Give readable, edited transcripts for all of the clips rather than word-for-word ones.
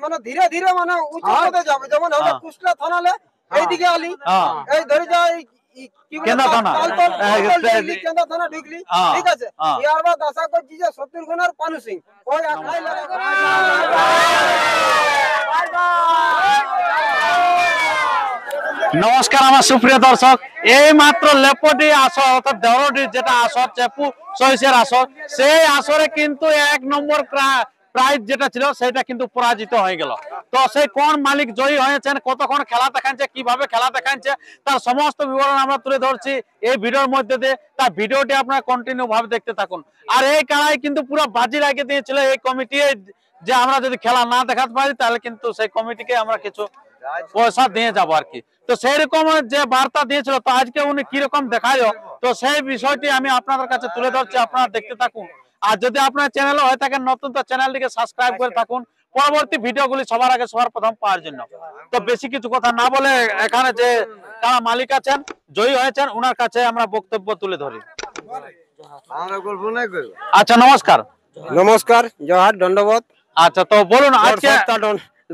মানে ধীরে ধীরে মানে উচ্চতে যাবে, যেমন আমরা কুষ্টিয়া থানালে এইদিকে আলি, এই ধরে যাই কেন্দ্র থানা, কেন্দ্র থানা ঢুকলি, ঠিক আছে। ইয়ার বাদ আশা করছি যে শত্রুঘ্নের পানু সিং ওই আখড়াই নমস্কার আমার সুপ্রিয় দর্শক, এই মাত্র লেপটি আসর অর্থাৎ দেওরটি যেটা আসর চেপু সহিসের আসর, সেই আসরে কিন্তু 1 নম্বর প্রাইজ যেটা ছিল সেটা কিন্তু পরাজিত হয়ে গেল। তো সেই কোন মালিক জয়ী হয়েছেন, কতক্ষণ খেলা দেখাচ্ছে, কিভাবে খেলা দেখাচ্ছে, তার সমস্ত বিবরণ আমরা তুলে ধরছি এই ভিডিওর মধ্যে দিয়ে। তার ভিডিওটি আপনারা কন্টিনিউ ভাবে দেখতে থাকুন। আর এই খেলায় কিন্তু পুরো বাজি লাগিয়ে দিয়েছিল এই কমিটি, যে আমরা যদি খেলা না দেখাতে পারি তাহলে কিন্তু সেই কমিটিকে আমরা কিছু পয়সা দিয়ে যাবো আর কি। তো সেই রকম যে বার্তা দিয়েছিল, তো আজকে উনি কিরকম দেখালো, তো সেই বিষয়টি আমি আপনাদের কাছে তুলে ধরছি, আপনারা দেখতে থাকুন। আর যদি আপনার চ্যানেল হয়ে থাকেন নতুন, তো চ্যানেলটিকে সাবস্ক্রাইব করে থাকুন পরবর্তী ভিডিওগুলি সবার আগে সবার প্রথম পাওয়ার জন্য। তো বেশি কিছু কথা না বলে এখানে যে তারা মালিক আছেন, জয়ী হয়েছেন, ওনার কাছে আমরা বক্তব্য তুলে ধরি। আচ্ছা নমস্কার। নমস্কার, জোহার, দণ্ডবোধ। আচ্ছা তো বলুন আজকে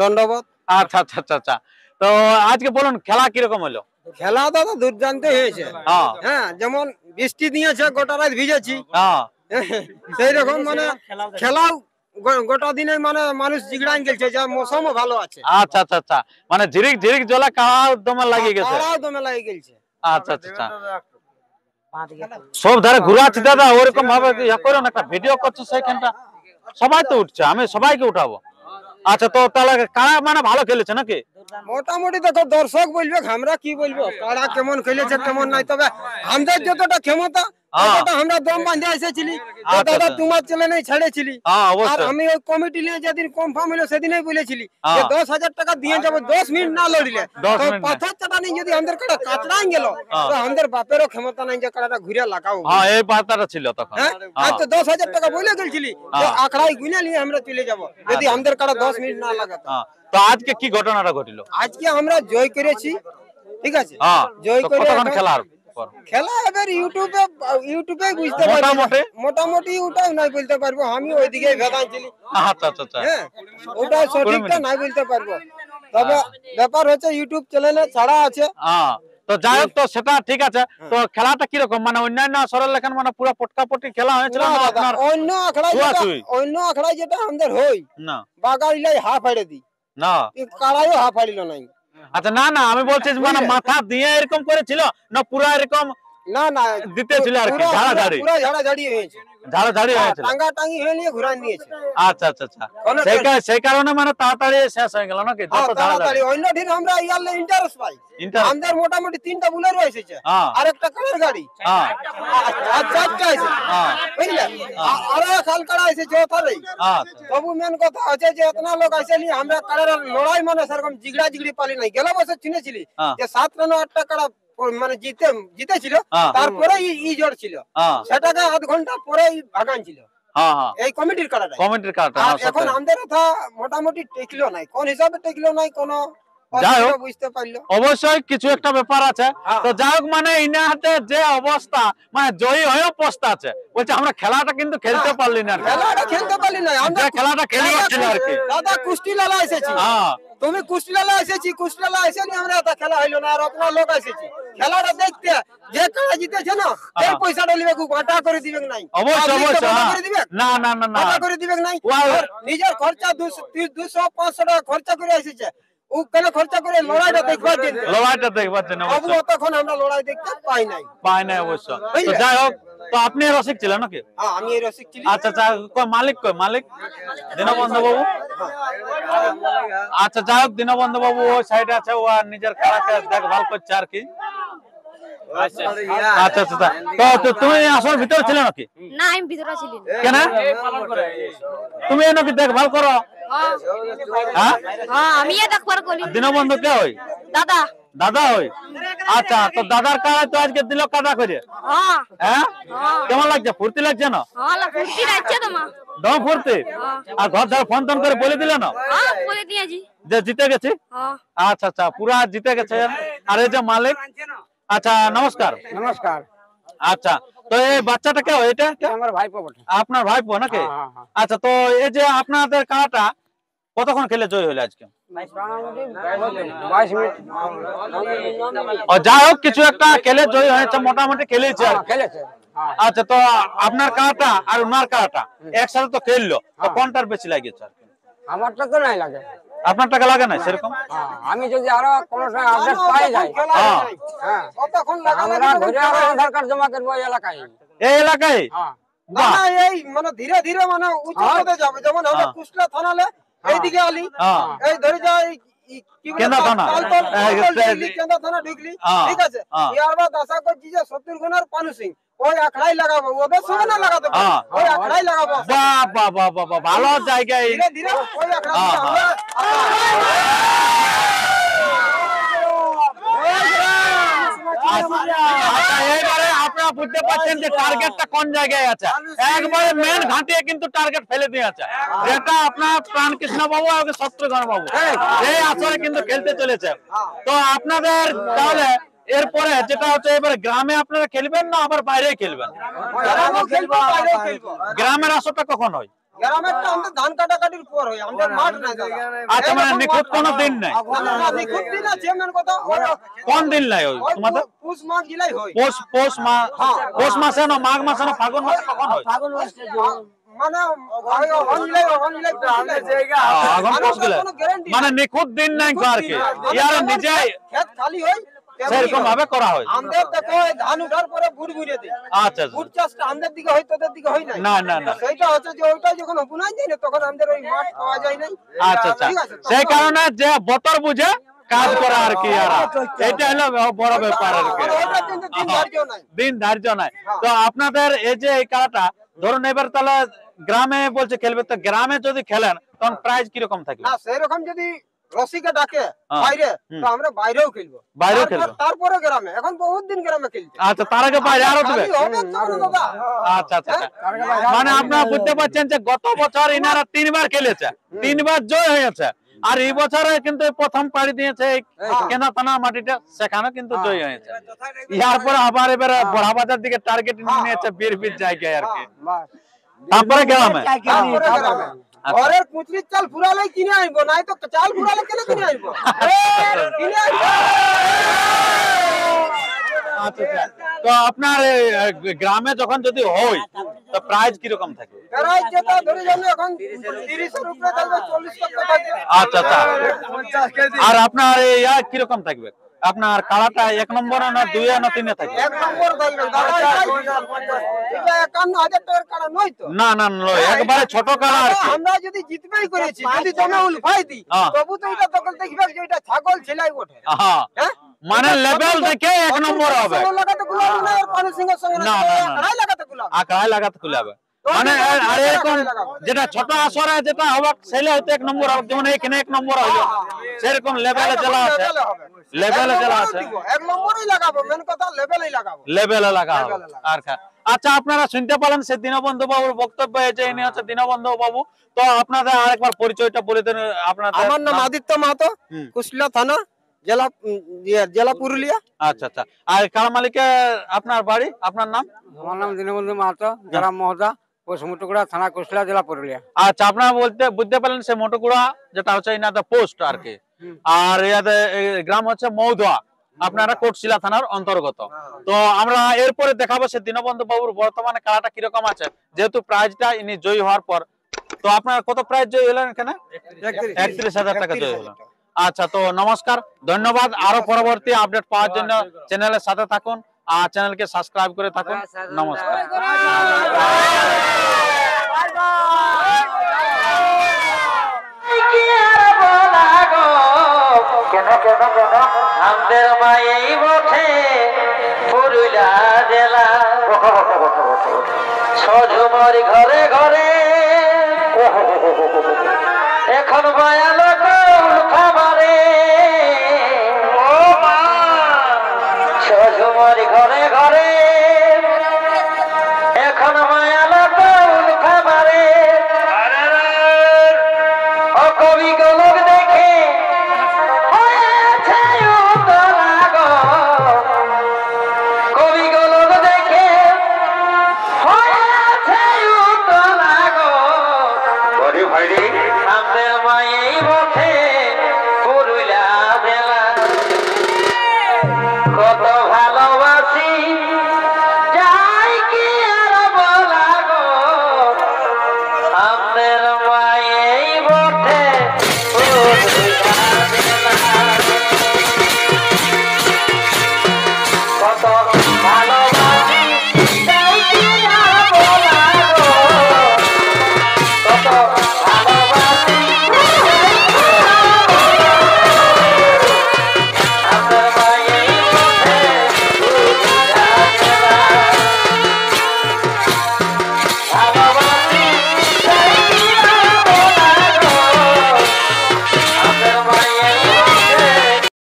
দণ্ডবোধ। আচ্ছা আচ্ছা আচ্ছা আচ্ছা, তো আজকে বলুন খেলা কিরকম হলো? খেলা দাদা দুর্দান্ত হয়েছে। হ্যাঁ, যেমন বৃষ্টি দিয়েছে, গোটা রাত ভিজেছি, সেই রকম মানে খেলাও গোটা দিনে মানে মানুষ জিগড়ান গেছে, যে মৌসুমও ভালো আছে। আচ্ছা আচ্ছা আচ্ছা, মানে ঝিরিক ঝিরিক জলা কাড়াও দমে লাগিয়ে গেছে। দমে লাগিয়ে গেছে। আচ্ছা আচ্ছা আচ্ছা, সব ধারে ঘুরাচ্ছি দাদা, ওরকম ভাবে ইয়া করো না, একটা ভিডিও করছো সেইখানটা সবাই তো উঠছে, আমি সবাইকে উঠাবো। আচ্ছা তো তাহলে কারা মানে ভালো খেলেছে নাকি? মোটামুটি দেখো, দর্শক বলবে, আমরা কি বলবো কারা কেমন খেলেছে কেমন নাই, তবে আমাদের যতটা ক্ষমতা আমরা দম বাঁধে এসেছিলি। দাদা তোমার চ্যানেলে ছেড়েছিলি, আর আমি ওই কমিটি নিয়ে যেদিন কনফার্ম হলো সেদিনই বলেছিলি যে 10,000 টাকা দিয়ে যাবো 10 মিনিট না লড়িলে। তো পাথর চাটানি যদি আমাদের কাটা কাটড়াই গেল, তো আমাদের বাপেরও ক্ষমতা নাই যে কাটাটা ঘুরে লাগাও। হ্যাঁ, এই বার্তাটা ছিল তখন। আর তো 10,000 টাকা বলে গেছিলি যে আখড়াই গুনে নিয়ে আমরা চলে যাবো যদি আমাদের কাটা 10 মিনিট না লাগাতো। তো আজকে কি ঘটনাটা ঘটিল? আজকে আমরা জয় করেছি, ঠিক আছে। জয় করে খেলা এবার ইউটিউবে বুঝতে পারবো, মোটামুটি ওটাও নাই বলতে পারবো, আমি ওইদিকে ভেদাইছিলি। আচ্ছা আচ্ছা আচ্ছা, ওটা সঠিকটা নাই বলতে পারবো, তবে ব্যাপার হচ্ছে ইউটিউব চ্যানেলে ছাড়া আছে। তো যাই হোক, তো সেটা ঠিক আছে। তো খেলাটা কিরকম, মানে অন্যান্য আসরের লেখান মানে পুরো পটকাপটি খেলা হয়েছিল? অন্য আখড়ায় যেটা আমাদের হই না, বাগাইলাই হাফ হাইড়ে দি না, কারাইও হাফ হাইড়িল নাই। আচ্ছা না না, আমি বলছি মানে মাথা দিয়ে এরকম করেছিল না পুরো এরকম? না না, দিতেছিল আর কি, ঝাড়াঝাড়ি, পুরো ঝাড়াঝাড়ি হয়েছে, ঝাড়াঝাড়ি হয়েছে, টাঙ্গা টাঙ্গি হয়ে নিয়ে ঘুরান দিয়েছে। আচ্ছা আচ্ছা আচ্ছা, সেই কারণে মানে তাড়াতাড়ি শেষ হয়ে গেল নাকি? তাড়াতাড়ি অন্য দিন আমরা ইয়ালে ইন্টারেস্ট পাই। আমাদের মোটামুটি 3টা বুলেরো এসেছে, আর একটা কালার গাড়ি, আর 4টা এসেছে, বুঝলে, আর খালকাড়া এসেছে ওথারেই। তবু মেন কথা আছে যে এতনা লোক আসেনি, আমরা কাড়ার লড়াই মানে সেরকম জিগড়া জিগড়ি পালি নাই। গেল বছর চিনেছিলি যে 7 রান 8টা কাড়া মানে জিতেছিল, তারপরে ই জোর ছিল, সেটাকে আধ ঘন্টা পরে ভাগান ছিল এই কমিটির কাড়াটা। এখন আমাদের কথা মোটামুটি টেকলো নাই, কোন হিসাবে টেকলো নাই কোনো বুঝতে পারলো। অবশ্যই কিছু একটা ব্যাপার আছে। তো যাই হোক, মানে ইনা হাতে যে অবস্থা, মানে জয়ী হয়েও পস্তা আছে, বলছে আমরা খেলাটা কিন্তু খেলতে পারলি না, খেলাটা খেলতে পারলি না, আমরা খেলাটা খেলে পাচ্ছি না আর কি। দাদা কুস্তি লালা এসেছি, তুমি কুস্তি লালা এসেছি, কুস্তি লালা এসেনি, আমরা এটা খেলা হইলো না। আর আপনার লোক এসেছি খেলাটা দেখতে, যে খেলা জিতেছে না এই পয়সাটা লিবে ঘাটা করে দিবে নাই। অবশ্যই অবশ্যই, না না না না ঘাটা করে দিবে নাই। নিজের খরচা 200-500 টাকা খরচা করে এসেছে, ও কেন খরচা করে লড়াইটা দেখবার জন্য, তখন আমরা লড়াই দেখতে পাই নাই অবশ্য। তো যাই হোক, তো আপনি রসিক ছিলেন নাকি? আমি রসিক ছিলাম। আচ্ছা আচ্ছা, মালিক কই? মালিক দীনবন্ধু বাবু। আচ্ছা যাই হোক, দীনবন্ধু বাবু ওই সাইডে আছে, ও আর নিজের খেলাকে দেখভাল করছে আর কি। আচ্ছা আচ্ছা, তো তুমি আসল ভিতরে ছিলে নাকি? না, আমি ভিতরে ছিলাম। কেন তুমি নাকি দেখভাল করো? হ্যাঁ, আমি দেখভাল করি। দীনবন্ধু কে হই? দাদা। দাদা হই? আচ্ছা, তো দাদার কাড়ায় তো আজকে দিল কাটা করে। হ্যাঁ, কেমন লাগছে? ফুর্তি লাগছে না? ফুর্তি লাগছে তো মা, দম ফুর্তি। আর ঘর ধরে ফোন টোন করে বলে দিলে না বলে দিয়েছি যে জিতে গেছি? আচ্ছা আচ্ছা, পুরা জিতে গেছে। আর এই যে মালিক, আচ্ছা নমস্কার। নমস্কার। আচ্ছা, তো এই বাচ্চাটা কে হয়? এটা আমার ভাইপো বটে। আপনার ভাইপো নাকি? আচ্ছা, তো এই যে আপনাদের কাড়াটা কতক্ষণ খেলে জয় হলে আজকে? 22 মিনিট যাই হোক কিছু একটা খেলে জয় হয়েছে, মোটামুটি খেলেছে আর কি। খেলেছে। আচ্ছা, তো আপনার কারাটা আর ওনার কারাটা একসাথে তো খেললো, তো কোনটার বেশি লাগিয়েছে আর কি? আমারটা তো নাই লাগে। আপনার টাকা লাগে না সেরকম? আমি যদি আরো কোনো সময় আপডেট পাই যাই, হ্যাঁ কতক্ষণ লাগা আমরা ঘরে আরো আধার কার্ড জমা করব এই এলাকায়। এই এলাকায়? হ্যাঁ বাহ। না এই মানে ধীরে ধীরে মানে উঁচু পদে যাবে, যেমন আমরা কুষ্টিয়া থানালে এইদিকে আলি, এই ধরে যাই কেন্দ্র থানা, কেন্দ্র থানা ঢুকলি, ঠিক আছে, ইয়ার বাদ আশা করছি যে 70 গুণের পানু সিং ওই আখড়াই লাগাবো, ওদের সঙ্গে না লাগাতে পারবো, ওই আখড়াই লাগাবো। বাহ বাহ বাহ বাহ বাহ, ভালো জায়গায়। ধীরে ধীরে ওই আখড়াই আমরা আচ্ছা, এবারে আপনারা বুঝতে পারছেন যে টার্গেটটা কোন জায়গায় আছে, একবারে মেন ঘাটিয়ে কিন্তু টার্গেট ফেলে দিয়েছে, যেটা আপনার প্রাণকৃষ্ণ বাবু আর শত্রুঘ্ন বাবু এই আসরে কিন্তু খেলতে চলেছে। তো আপনাদের তাহলে এরপরে যেটা হচ্ছে এবারে গ্রামে আপনারা খেলবেন না আবার বাইরে খেলবেন? গ্রামের আসরটা কখন হয়? গ্রামেরটা আমাদের ধান কাটাকাটির পর হয়, আমাদের মাঠ নাই দাদা। আচ্ছা, মানে নিখুঁত কোনো দিন নাই? নিখুঁত দিন আছে মেন কথা, কোন দিন নাই ওই তোমাদের? পুষ মাঘ জুলাই হয়। পৌষ মাসে না মাঘ মাসে না ফাগুন মাসে কখন হয়? মানে মানে নিখুঁত দিন নাই আর কি, ইয়ার নিজে ক্ষেত খালি হয় সেরকম ভাবে করা হয়। আমাদের দেখো ধান উঠার পরে বুট বুড়িয়ে দিই। আচ্ছা, বুট চাষটা আমাদের দিকে হয়, তোদের দিকে হয় না। না না না, সেইটা হচ্ছে যে ওইটা যখন বুনাই যায় না তখন আমাদের ওই মাঠ পাওয়া যায় না। আচ্ছা আচ্ছা, সেই কারণে যে বতর বুঝে কাজ করা আর কি, আর এটা হলো বড় ব্যাপার আর কি, দিন ধার্য নাই। তো আপনাদের এই যে এই খেলাটা ধরুন এবার তাহলে গ্রামে বলছে খেলবে, তো গ্রামে যদি খেলেন তখন প্রাইজ কিরকম থাকবে? না সেরকম যদি রসিকে ডাকে বাইরে তো আমরা বাইরেও খেলবো, বাইরেও খেলবো, তারপরে গ্রামে, এখন বহুত দিন গ্রামে খেলছে। আচ্ছা, তার আগে বাইরে আরো দেবে? আচ্ছা আচ্ছা, মানে আপনারা বুঝতে পারছেন যে গত বছর ইনারা 3 বার খেলেছে, 3 বার জয় হয়েছে, আর এই বছরে কিন্তু প্রথম পাড়ি দিয়েছে কেনা থানা মাটিটা, সেখানে কিন্তু জয় হয়েছে। ইয়ার পরে আবার এবারে বড়াবাজার দিকে টার্গেট নিয়েছে বীর জায়গায় আর কি, তারপরে গ্রামে। ঘরের কুচলির চাল ফুরালে কিনে আনবো, নাই তো চাল ফুরালে কেন কিনে আনবো, কিনে আনবো। আচ্ছা, তো আপনার গ্রামে যখন যদি হয় তো প্রাইজ কিরকম থাকবে? প্রাইজ যেটা ধরে যান এখন 30 এর উপরে থাকবে, 40 টাকা থাকবে। আচ্ছা আচ্ছা, আর আপনার ইয়া কিরকম থাকবে? আপনার কালাটা 1 নম্বরে না 2 না 3 এ থাকবে? 1 নম্বর থাকবে দাদা, এটা 51,000 টাকার কাড়া নয় তো। না না নয়, একবারে ছোট কাড়া আর কি। আমরা যদি জিতবেই করেছি, যদি জমে উলফাই দি তবু তো এটা তখন দেখবে যে এটা ছাগল ছেলাই ওঠে। হ্যাঁ, মানে লেভেল দেখে 1 নম্বর হবে। লাগাতে গুলাবো না, আর পানি সিংহের সঙ্গে না না না, আড়াই লাগাতে গুলাবো, আকায় লাগাতে খুলাবে। মানে আর এরকম যেটা ছোট আসরে যেটা হবে সেলে হয়তো 1 নম্বর হবে, যেমন এখানে 1 নম্বর হলো, সেরকম লেভেলে জেলা আছে, লেভেলে জেলা আছে, 1 নম্বরই লাগাবো, মেন কথা লেভেলেই লাগাবো, লেভেলে লাগাবো আর কি। আচ্ছা, আপনারা শুনতে পেলেন সে দীনবন্ধু বাবুর বক্তব্য, এই যে ইনি হচ্ছে দীনবন্ধু বাবু। তো আপনাদের আরেকবার পরিচয়টা বলে দেন আপনাদের। আমার নাম আদিত্য মাহাতো, কুষ্টিয়া থানা, জেলা পুরুলিয়া। আচ্ছা আচ্ছা, আর কার মালিকে আপনার বাড়ি, আপনার নাম? আমার নাম দীনবন্ধু মাহাতো, গ্রাম মহদা, পোস্ট মুটুকুড়া, থানা কুষ্টিয়া, জেলা পুরুলিয়া। আচ্ছা, আপনারা বুঝতে পারলেন সে মোটকুড়া যেটা হচ্ছে ইনাদের পোস্ট আর কি, আর ইয়াদের গ্রাম হচ্ছে মৌদা, আপনারা কোটশিলা থানার অন্তর্গত। তো আমরা এরপরে দেখাবো সে দীনবন্ধু বাবুর বর্তমানে খেলাটা কিরকম আছে, যেহেতু প্রাইজটা ইনি জয়ী হওয়ার পর। তো আপনার কত প্রাইজ জয়ী হলেন এখানে? 31,000 টাকা জয়ী হলো। আচ্ছা, তো নমস্কার, ধন্যবাদ। আরো পরবর্তী আপডেট পাওয়ার জন্য চ্যানেলের সাথে থাকুন আর চ্যানেলকে সাবস্ক্রাইব করে থাকুন। নমস্কার। আমাদের মায়েই বটে পুরুলিয়া জেলা, সজুমরি ঘরে ঘরে এখন মায়া